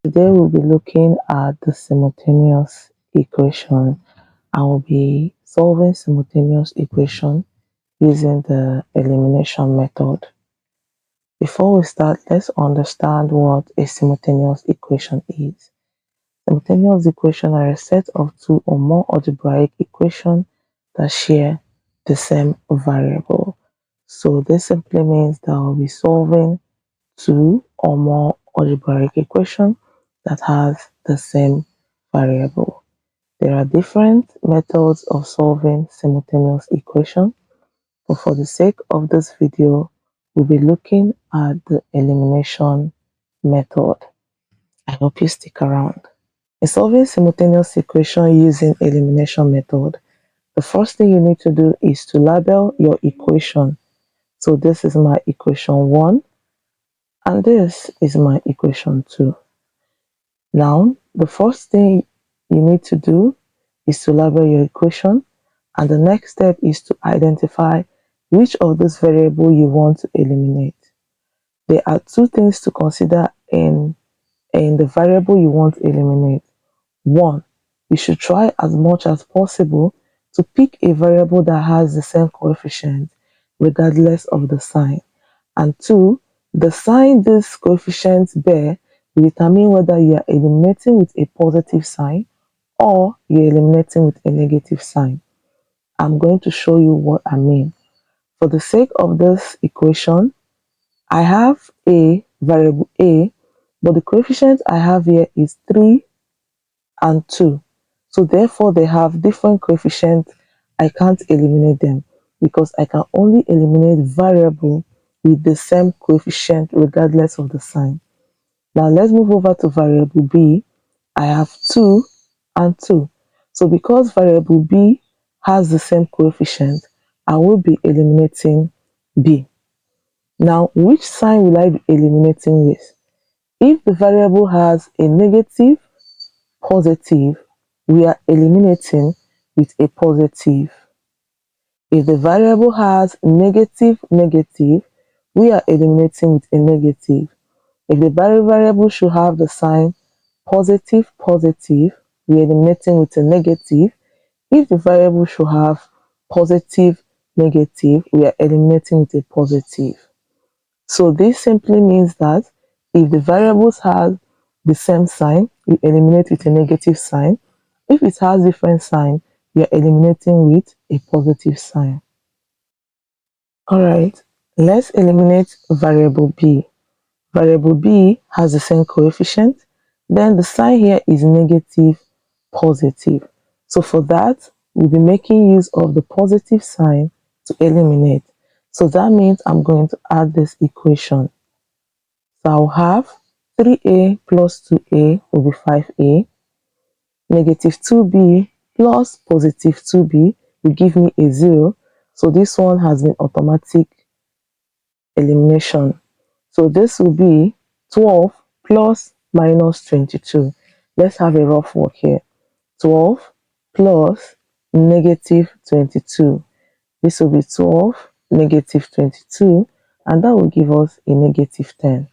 Today we'll be looking at the simultaneous equation. I will be solving simultaneous equation using the elimination method. Before we start, let's understand what a simultaneous equation is. Simultaneous equations are a set of two or more algebraic equations that share the same variable. So this simply means that we'll be solving two or more algebraic equations that has the same variable. There are different methods of solving simultaneous equations, but for the sake of this video, we'll be looking at the elimination method. I hope you stick around. In solving simultaneous equation using elimination method, the first thing you need to do is to label your equation. So this is my equation 1 and this is my equation 2. Now, the first thing you need to do is to label your equation, and the next step is to identify which of those variables you want to eliminate. There are two things to consider in the variable you want to eliminate. One, you should try as much as possible to pick a variable that has the same coefficient regardless of the sign. And two, the sign these coefficients bear will determine whether you are eliminating with a positive sign or you're eliminating with a negative sign. I'm going to show you what I mean. For the sake of this equation, I have a variable a, but the coefficient I have here is 3 and 2. So therefore, they have different coefficients. I can't eliminate them because I can only eliminate variable with the same coefficient regardless of the sign. Now let's move over to variable b. I have 2 and 2. So because variable b has the same coefficient, I will be eliminating b. Now, which sign will I be eliminating with? If the variable has a negative, positive, we are eliminating with a positive. If the variable has negative, negative, we are eliminating with a negative. If the variable should have the sign positive, positive, we are eliminating with a negative. If the variable should have positive, negative, we are eliminating with a positive. So this simply means that if the variables have the same sign, we eliminate with a negative sign. If it has different sign, we are eliminating with a positive sign. Alright, let's eliminate variable b. Variable b has the same coefficient, then the sign here is negative, positive. So for that, we'll be making use of the positive sign to eliminate. So that means I'm going to add this equation. So I'll have 3a plus 2a will be 5a. Negative 2b plus positive 2b will give me a 0. So this one has been automatic elimination. So this will be 12 plus minus 22. Let's have a rough work here. 12 plus negative 22. This will be 12 negative 22, and that will give us a negative 10.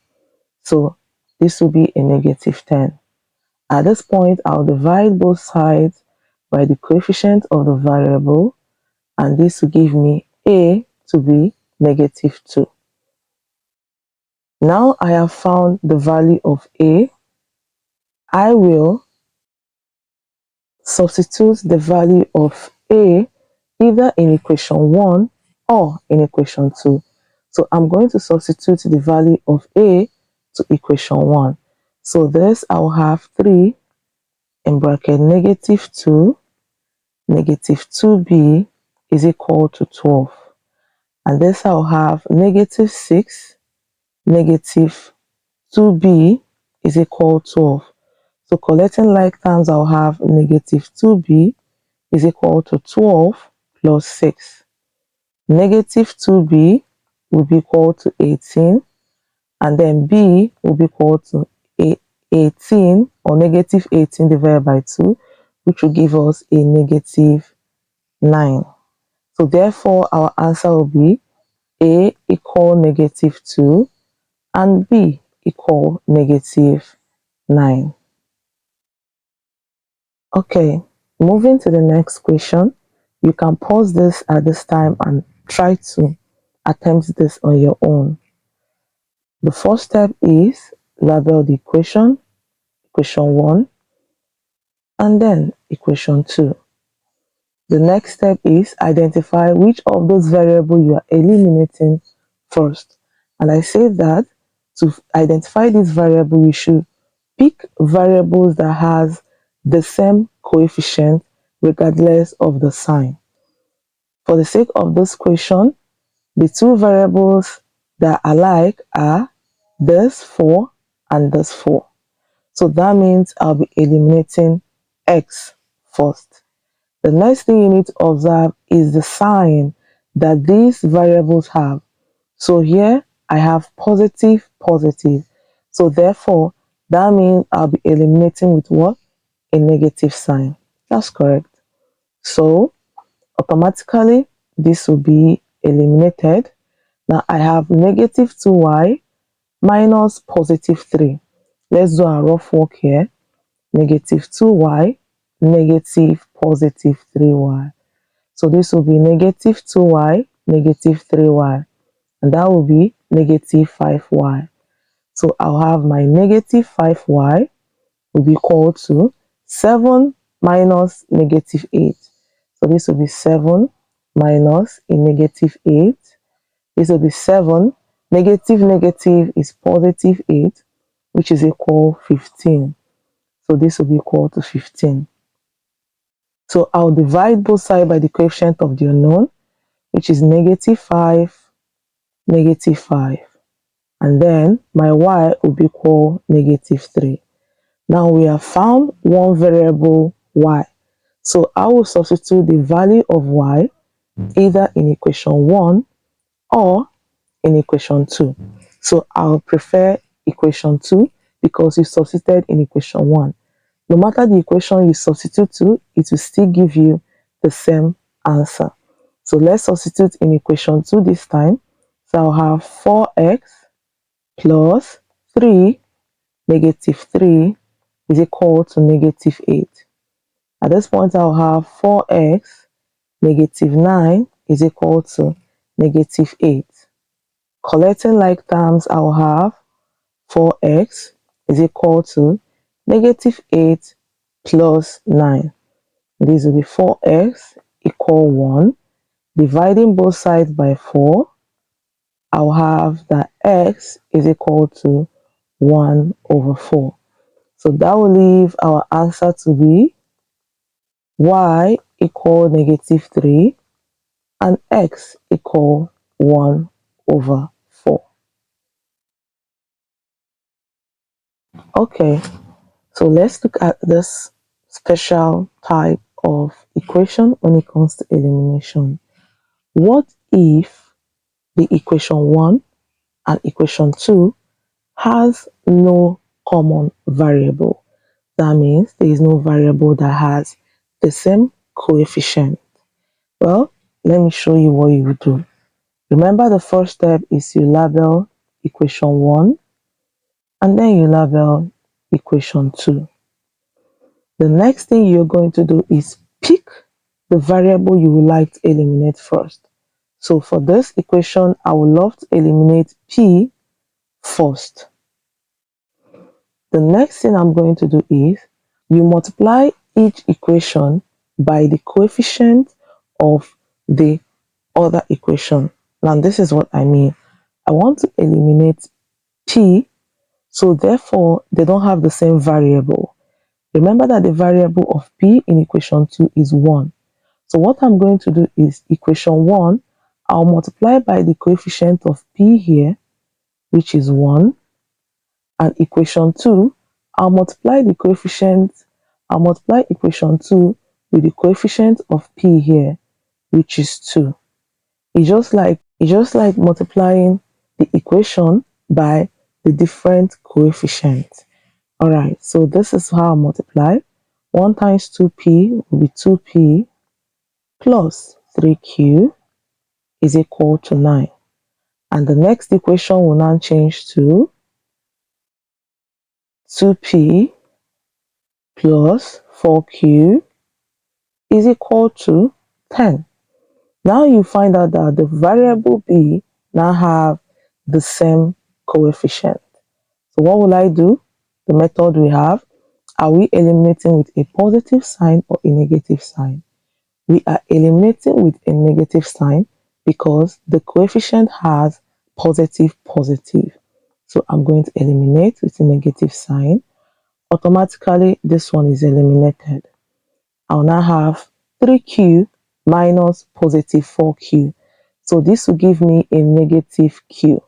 So this will be a negative 10. At this point, I'll divide both sides by the coefficient of the variable, and this will give me a to be negative 2. Now I have found the value of a. I will substitute the value of a either in equation 1 or in equation 2. So I'm going to substitute the value of a to equation 1. So this I'll have 3 in bracket negative 2, negative 2b is equal to 12. And this I'll have negative 6, negative 2b is equal to 12. So collecting like terms, I'll have negative 2b is equal to 12 plus 6. Negative 2b will be equal to 18, and then b will be equal to 18 or negative 18 divided by 2, which will give us a negative 9. So therefore, our answer will be a equal negative 2 and b equal negative 9. Okay, moving to the next question. You can pause this at this time and try to attempt this on your own. The first step is label the equation, equation 1, and then equation 2. The next step is identify which of those variables you are eliminating first. And I say that to identify this variable, you should pick variables that has the same coefficient regardless of the sign. For the sake of this question, the two variables that are alike are this 4 and this 4. So that means I'll be eliminating x first. The next thing you need to observe is the sign that these variables have. So here I have positive, positive. So therefore, that means I'll be eliminating with what? A negative sign. That's correct. So automatically, this will be eliminated. Now I have negative 2y minus positive 3. Let's do a rough work here. Negative 2y, negative positive 3y. So this will be negative 2y, negative 3y. And that will be negative 5y. So I'll have my negative 5y will be equal to 7 minus negative 8. So this will be 7 minus a negative 8. This will be 7. Negative negative is positive 8, which is equal 15. So this will be equal to 15. So I'll divide both sides by the coefficient of the unknown, which is negative 5, negative 5. And then my y will be equal negative 3. Now we have found one variable y. So I will substitute the value of y either in equation 1 or in equation 2. So I'll prefer equation 2 because you substituted in equation 1. No matter the equation you substitute to, it will still give you the same answer. So let's substitute in equation 2 this time. So I'll have 4x plus 3 negative 3 is equal to negative 8. At this point, I'll have 4x negative 9 is equal to negative 8. Collecting like terms, I'll have 4x is equal to negative 8 plus 9. This will be 4x equal 1. Dividing both sides by 4, I'll have that x is equal to 1 over 4. So that will leave our answer to be y equal negative 3 and x equal 1 over 4. Okay, so let's look at this special type of equation when it comes to elimination. What if the equation 1 and equation 2 has no common variable? That means there is no variable that has the same coefficient. Well, let me show you what you would do. Remember, the first step is you label equation 1 and then you label equation 2. The next thing you're going to do is pick the variable you would like to eliminate first. So for this equation, I would love to eliminate p first. The next thing I'm going to do is you multiply each equation by the coefficient of the other equation. Now this is what I mean. I want to eliminate p, so therefore they don't have the same variable. Remember that the variable of p in equation 2 is 1. So what I'm going to do is equation 1, I'll multiply by the coefficient of p here, which is 1, and equation 2, I'll multiply equation 2 with the coefficient of p here, which is 2. It's just like multiplying the equation by the different coefficients. Alright, so this is how I multiply. 1 times 2p will be 2p plus 3q is equal to 9. And the next equation will now change to 2p plus 4q is equal to 10. Now you find out that the variable b now have the same coefficient. So what will I do? The method we have, are we eliminating with a positive sign or a negative sign? We are eliminating with a negative sign because the coefficient has positive. So I'm going to eliminate with a negative sign. Automatically, this one is eliminated. I'll now have 3q minus positive 4q. So this will give me a negative q.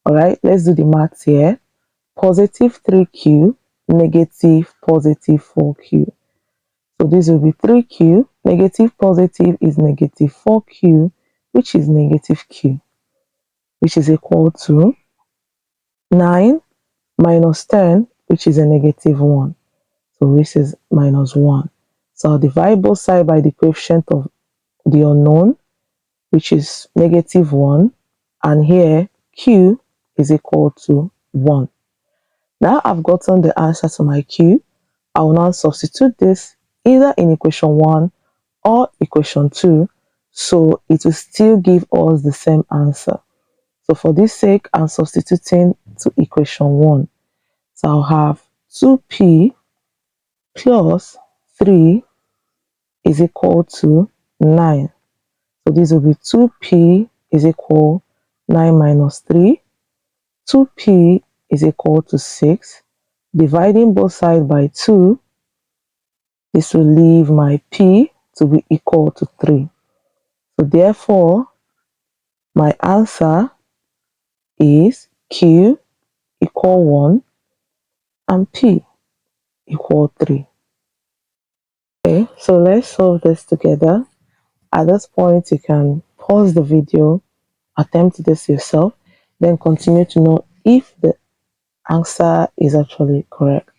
All right, let's do the maths here. Positive 3q, negative positive 4q. So this will be 3q, negative positive is negative 4q, which is negative q, which is equal to 9 minus 10, which is a negative 1. So this is minus 1. So I'll divide both sides by the coefficient of the unknown, which is negative 1. And here, q is equal to 1. Now I've gotten the answer to my q. I will now substitute this either in equation 1 or equation 2. So it will still give us the same answer. So for this sake, I'm substituting to equation 1. So I'll have 2p plus 3 is equal to 9. So this will be 2p is equal 9 minus 3. 2p is equal to 6. Dividing both sides by 2, this will leave my p to be equal to 3. So therefore, my answer is q equal 1 and p equal 3. Okay, so let's solve this together. At this point, you can pause the video, attempt this yourself, then continue to know if the answer is actually correct.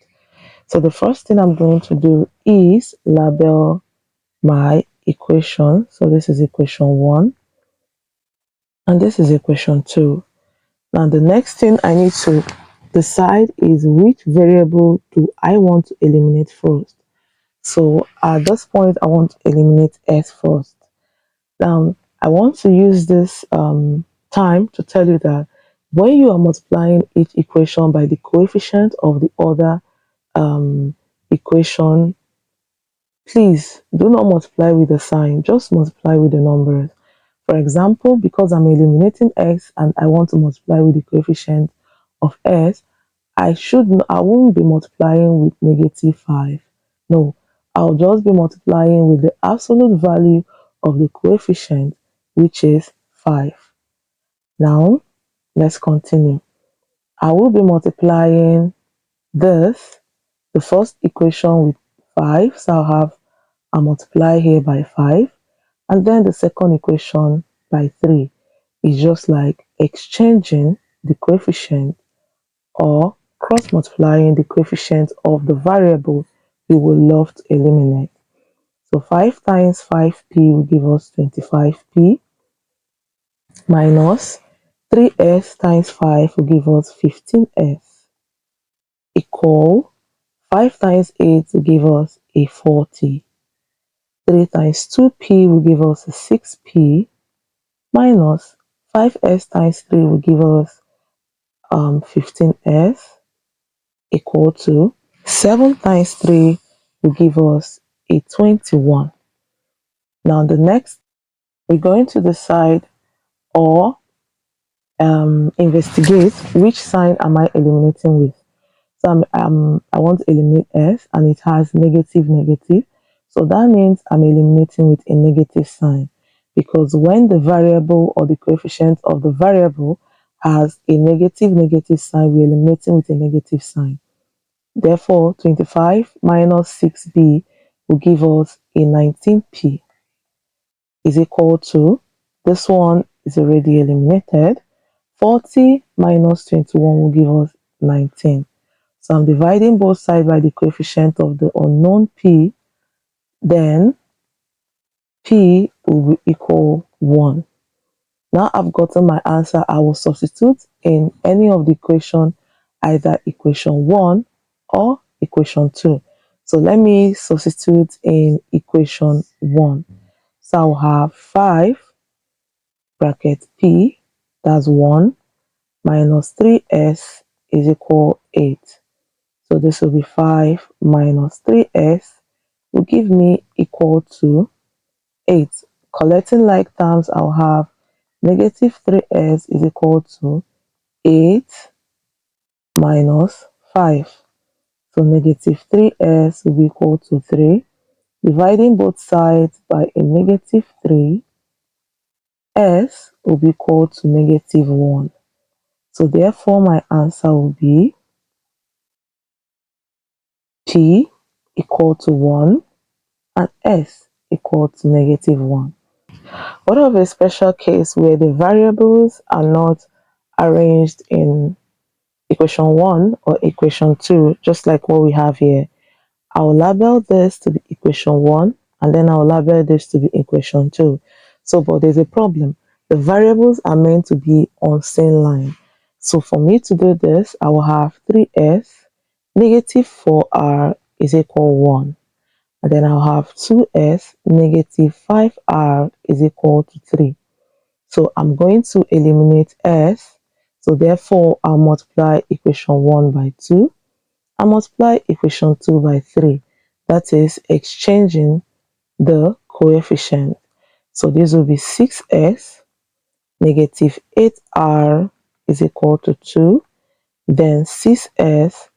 So the first thing I'm going to do is label my equation. So this is equation 1 and this is equation 2. Now the next thing I need to decide is which variable do I want to eliminate first. So at this point, I want to eliminate s first. I want to use this time to tell you that when you are multiplying each equation by the coefficient of the other equation, please do not multiply with the sign, just multiply with the numbers. For example, because I'm eliminating x and I want to multiply with the coefficient of s, I won't be multiplying with negative 5. No, I'll just be multiplying with the absolute value of the coefficient, which is 5. Now, let's continue. I will be multiplying this, the first equation with 5. So I'll multiply here by 5. And then the second equation by 3. It's just like exchanging the coefficient or cross-multiplying the coefficient of the variable we would love to eliminate. So 5 times 5p will give us 25p minus 3s times 5 will give us 15s equal 5 times 8 will give us a 40. 3 times 2p will give us a 6p minus 5s times 3 will give us 15s equal to 7 times 3 will give us a 21. Now the next, we're going to decide or investigate which sign am I eliminating with. So I want to eliminate s and it has negative. So that means I'm eliminating with a negative sign because when the variable or the coefficient of the variable has a negative sign, we're eliminating with a negative sign. Therefore, 25 minus 6b will give us a 19p is equal to, this one is already eliminated, 40 minus 21 will give us 19. So I'm dividing both sides by the coefficient of the unknown p, then p will be equal 1. Now I've gotten my answer. I will substitute in any of the equation, either equation 1 or equation 2. So let me substitute in equation 1. So I'll have 5 bracket p, that's 1, minus 3s is equal 8. So this will be 5 minus 3s will give me equal to 8. Collecting like terms, I'll have negative 3s is equal to 8 minus 5. So negative 3s will be equal to 3. Dividing both sides by a negative 3, s will be equal to negative 1. So therefore my answer will be p equal to 1 and s equal to negative 1. What of a special case where the variables are not arranged in equation 1 or equation 2, just like what we have here? I'll label this to be equation 1 and then I'll label this to be equation 2. So, but there's a problem. The variables are meant to be on same line. So for me to do this, I will have 3s, negative 4r is equal 1. And then I'll have 2s, negative 5r is equal to 3. So I'm going to eliminate s. So therefore, I'll multiply equation 1 by 2. I multiply equation 2 by 3. That is exchanging the coefficient. So this will be 6s, negative 8r is equal to 2. Then 6s,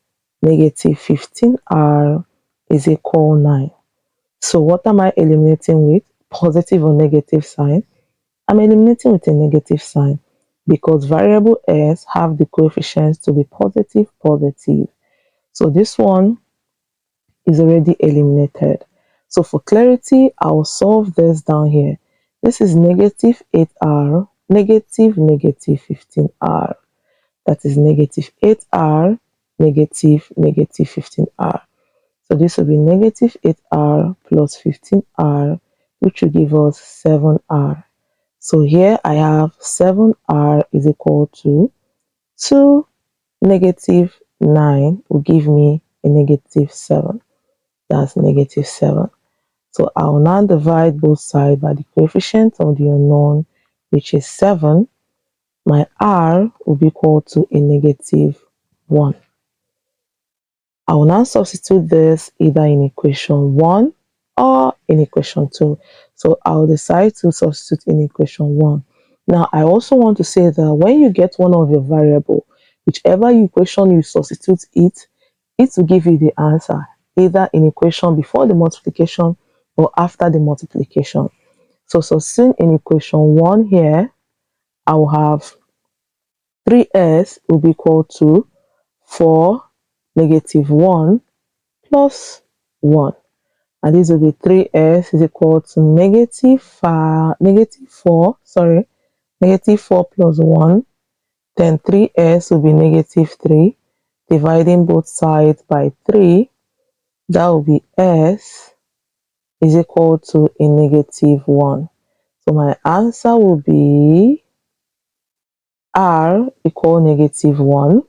negative 15r is equal 9. So what am I eliminating with? Positive or negative sign? I'm eliminating with a negative sign because variable s have the coefficients to be positive, positive. So this one is already eliminated. So for clarity, I'll solve this down here. This is negative 8r, negative 15r. That is negative 8r, negative 15r. So this will be negative 8r plus 15r, which will give us 7r. So here I have 7r is equal to 2 negative 9 will give me a negative 7. That's negative 7. So I will now divide both sides by the coefficient of the unknown, which is 7. My r will be equal to a negative 1. I will now substitute this either in equation 1 or in equation 2. So I will decide to substitute in equation 1. Now, I also want to say that when you get one of your variable, whichever equation you substitute it will give you the answer, either in equation before the multiplication or after the multiplication. So substituting in equation 1 here, I will have 3s will be equal to 4 negative 1 plus 1. And this will be 3s is equal to negative 4 plus 1. Then 3s will be negative 3. Dividing both sides by 3, that will be s is equal to a negative 1. So my answer will be r equal negative 1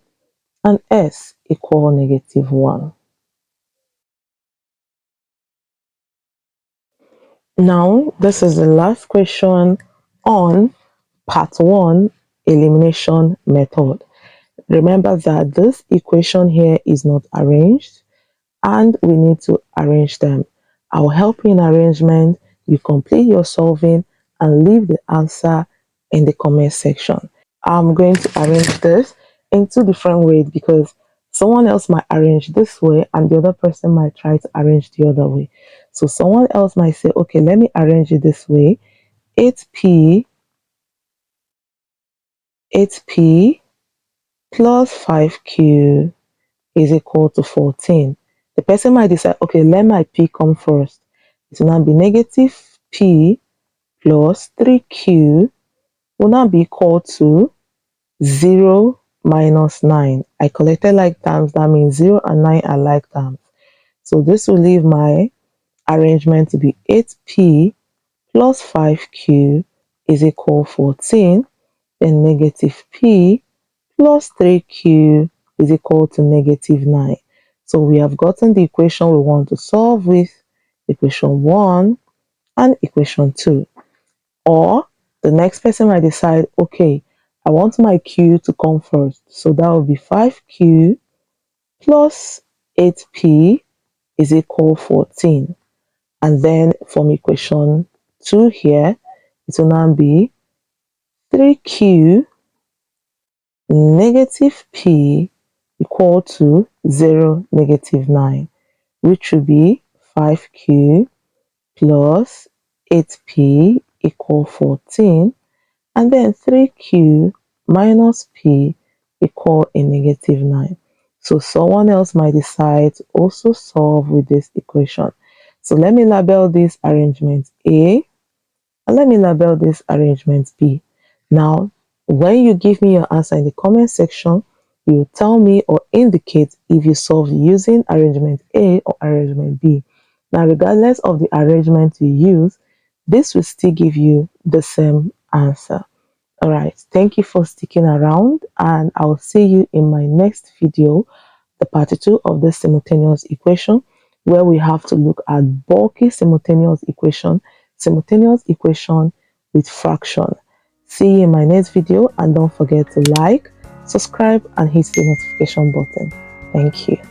and s equal negative 1. Now, this is the last question on part 1, elimination method. Remember that this equation here is not arranged and we need to arrange them. I'll help you in arrangement. You complete your solving and leave the answer in the comment section. I'm going to arrange this in two different ways because someone else might arrange this way and the other person might try to arrange the other way. So someone else might say, okay, let me arrange it this way. 8p plus 5q is equal to 14. The person might decide, okay, let my p come first. It will now be negative p plus 3q will now be equal to 0 minus 9. I collected like terms, that means 0 and 9 are like terms. So this will leave my arrangement to be 8p plus 5q is equal 14. Then negative p plus 3q is equal to negative 9. So we have gotten the equation we want to solve with equation 1 and equation 2. Or the next person might decide, okay, I want my Q to come first. So that will be 5Q plus 8P is equal 14. And then from equation 2 here, it will now be 3Q negative P equal to 0, negative 9, which will be 5Q plus 8P equal 14, and then 3Q minus P equal a negative 9. So someone else might decide to also solve with this equation. So let me label this arrangement A, and let me label this arrangement B. Now, when you give me your answer in the comment section, you tell me or indicate if you solved using arrangement A or arrangement B. Now, regardless of the arrangement you use, this will still give you the same answer. Alright, thank you for sticking around, and I'll see you in my next video, the part 2 of the simultaneous equation, where we have to look at bulky simultaneous equation with fraction. See you in my next video, and don't forget to like, subscribe, and hit the notification button. Thank you.